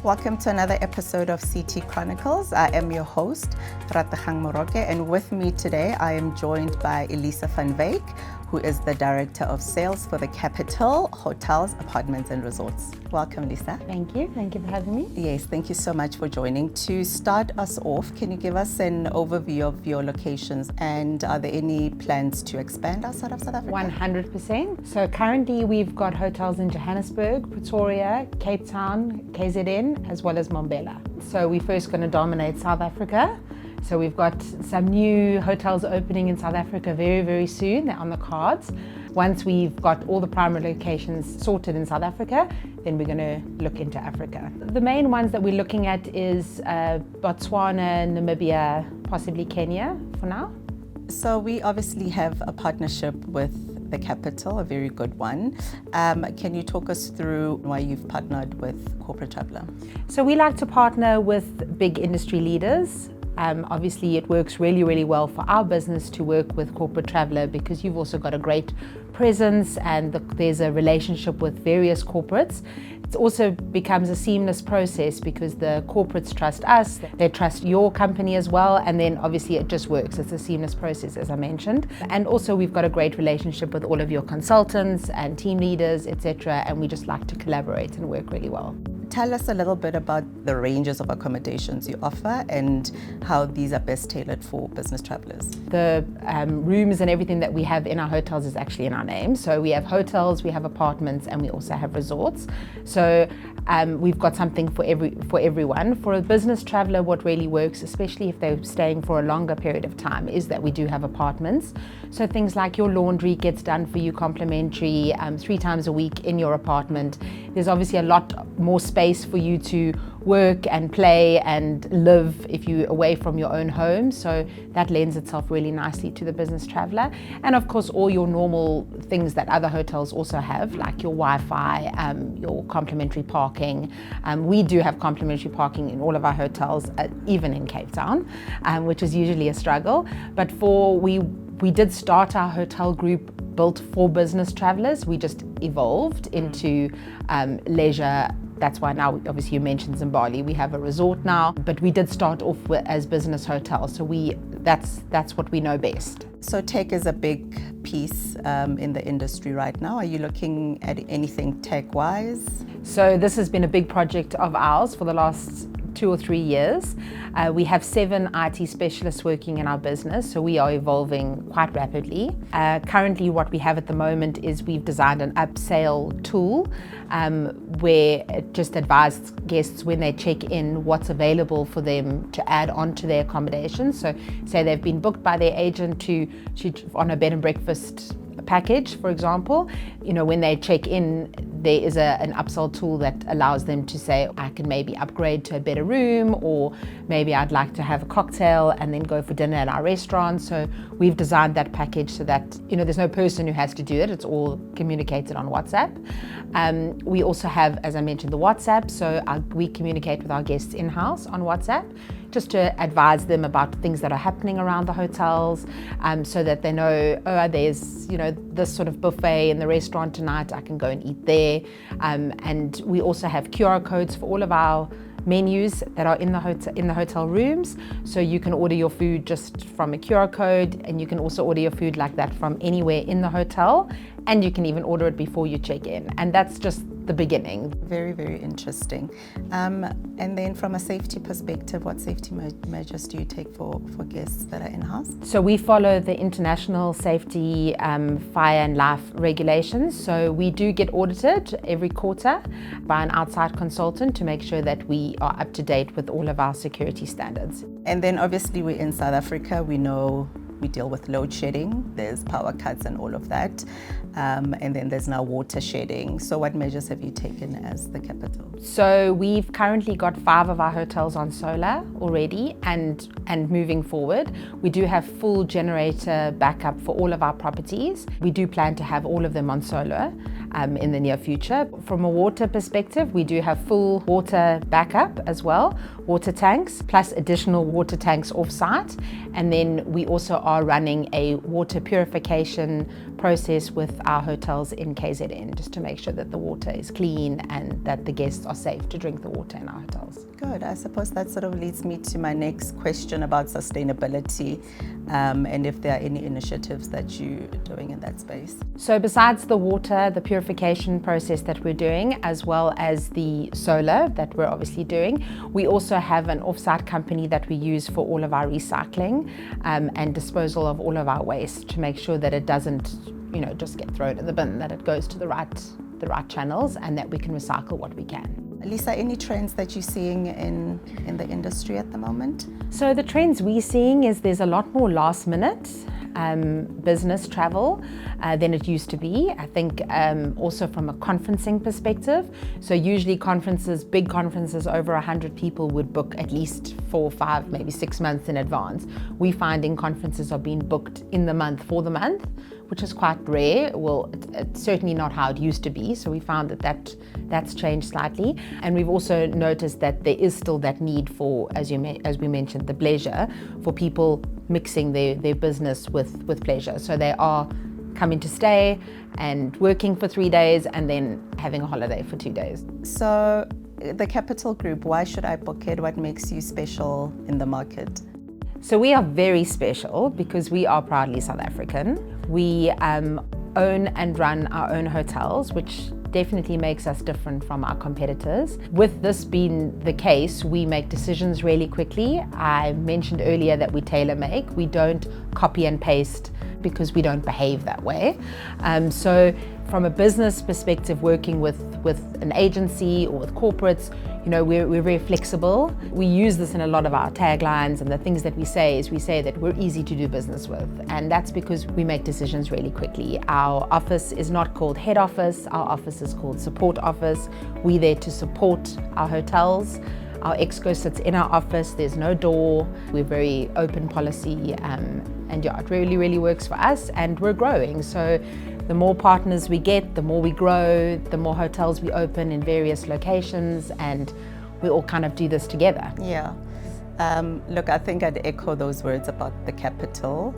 Welcome to another episode of CT Chronicles. I am your host, Ratachang Moroke, and with me today I am joined by Elisa van Wyk, who is the Director of Sales for the Capital Hotels, Apartments and Resorts. Welcome, Lisa. Thank you for having me. Yes, thank you so much for joining. To start us off, can you give us an overview of your locations, and are there any plans to expand outside of South Africa? 100%. So currently we've got hotels in Johannesburg, Pretoria, Cape Town, KZN, as well as Mbombela. So we're first going to dominate South Africa. So we've got some new hotels opening in South Africa very, very soon. They're on the cards. Once we've got all the primary locations sorted in South Africa, then we're going to look into Africa. The main ones that we're looking at is Botswana, Namibia, possibly Kenya for now. So we obviously have a partnership with the Capital, a very good one. Can you talk us through why you've partnered with Corporate Traveller? So we like to partner with big industry leaders. Obviously it works really, really well for our business to work with Corporate Traveller because you've also got a great presence and there's a relationship with various corporates. It also becomes a seamless process because the corporates trust us, they trust your company as well, and then obviously it just works. It's a seamless process, as I mentioned. And also we've got a great relationship with all of your consultants and team leaders, etc., and we just like to collaborate and work really well. Tell us a little bit about the ranges of accommodations you offer and how these are best tailored for business travelers. The rooms and everything that we have in our hotels is actually in our name. So we have hotels, we have apartments, and we also have resorts. So we've got something for everyone. For a business traveler, what really works, especially if they're staying for a longer period of time, is that we do have apartments. So things like your laundry gets done for you complimentary 3 times a week in your apartment. There's obviously a lot more space for you to work and play and live if you're away from your own home. So that lends itself really nicely to the business traveler. And of course, all your normal things that other hotels also have, like your Wi-Fi, your complimentary parking. We do have complimentary parking in all of our hotels, even in Cape Town, which is usually a struggle. But we did start our hotel group built for business travelers. We just evolved into leisure. That's why now, obviously you mentioned Zimbabwe, we have a resort now, but we did start off as business hotels. So that's what we know best. So tech is a big piece in the industry right now. Are you looking at anything tech-wise? So this has been a big project of ours for the last 2 or 3 years. We have 7 IT specialists working in our business, so we are evolving quite rapidly. Currently what we have at the moment is we've designed an upsell tool where it just advises guests when they check in what's available for them to add on to their accommodation. So say they've been booked by their agent on a bed and breakfast package, for example, when they check in, there is an upsell tool that allows them to say, I can maybe upgrade to a better room, or maybe I'd like to have a cocktail and then go for dinner at our restaurant. So we've designed that package so that there's no person who has to do it. It's all communicated on WhatsApp. We also have, as I mentioned, the WhatsApp. So we communicate with our guests in-house on WhatsApp, just to advise them about things that are happening around the hotels, so that they know, there's this sort of buffet in the restaurant tonight, I can go and eat there. And we also have QR codes for all of our menus that are in the hotel rooms, so you can order your food just from a QR code, and you can also order your food like that from anywhere in the hotel, and you can even order it before you check in. And that's just the beginning. Very, very interesting. And then from a safety perspective, what safety measures do you take for guests that are in-house? So we follow the international safety fire and life regulations. So we do get audited every quarter by an outside consultant to make sure that we are up to date with all of our security standards. And then obviously we're in South Africa. We know we deal with load shedding, there's power cuts and all of that, and then there's now water shedding. So what measures have you taken as the Capital? So we've currently got 5 of our hotels on solar already, and moving forward we do have full generator backup for all of our properties. We do plan to have all of them on solar in the near future. From a water perspective, we do have full water backup as well, water tanks plus additional water tanks off-site, and then we also are running a water purification process with our hotels in KZN, just to make sure that the water is clean and that the guests are safe to drink the water in our hotels. Good. I suppose that sort of leads me to my next question about sustainability, and if there are any initiatives that you're doing in that space. So besides the water, the purification process that we're doing, as well as the solar that we're obviously doing, we also have an off-site company that we use for all of our recycling and disposal of all of our waste, to make sure that it doesn't, just get thrown in the bin, that it goes to the right channels, and that we can recycle what we can. Lisa, any trends that you're seeing in the industry at the moment? So the trends we're seeing is there's a lot more last minute business travel than it used to be. I think also from a conferencing perspective. So usually big conferences over 100 people would book at least 4, 5, maybe 6 months in advance. We finding conferences are being booked in the month for the month, which is quite rare. Well, it's certainly not how it used to be. So we found that's changed slightly. And we've also noticed that there is still that need for, as we mentioned, the bleisure, for people mixing their business with pleasure. So they are coming to stay and working for 3 days and then having a holiday for 2 days. So the Capital Group, why should I book it? What makes you special in the market? So we are very special because we are proudly South African. We own and run our own hotels, which definitely makes us different from our competitors. With this being the case, we make decisions really quickly. I mentioned earlier that we tailor make. We don't copy and paste because we don't behave that way. So from a business perspective, working with an agency or with corporates, we're very flexible. We use this in a lot of our taglines, and the things that we say that we're easy to do business with. And that's because we make decisions really quickly. Our office is not called head office. Our office is called support office. We're there to support our hotels. Our exco sits in our office. There's no door. We're very open policy, and yeah, it really, really works for us, and we're growing. So the more partners we get, the more we grow, the more hotels we open in various locations, and we all kind of do this together. Yeah. Look, I think I'd echo those words about the Capital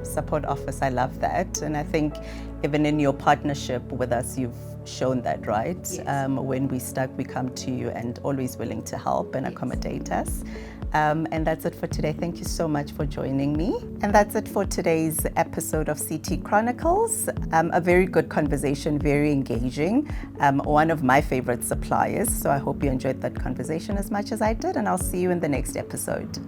support office. I love that. And I think even in your partnership with us, you've shown that, right? Yes. When we're stuck, we come to you and always willing to help and accommodate us. And that's it for today. Thank you so much for joining me. And that's it for today's episode of CT Chronicles. A very good conversation, very engaging. One of my favorite suppliers. So I hope you enjoyed that conversation as much as I did, and I'll see you in the next episode.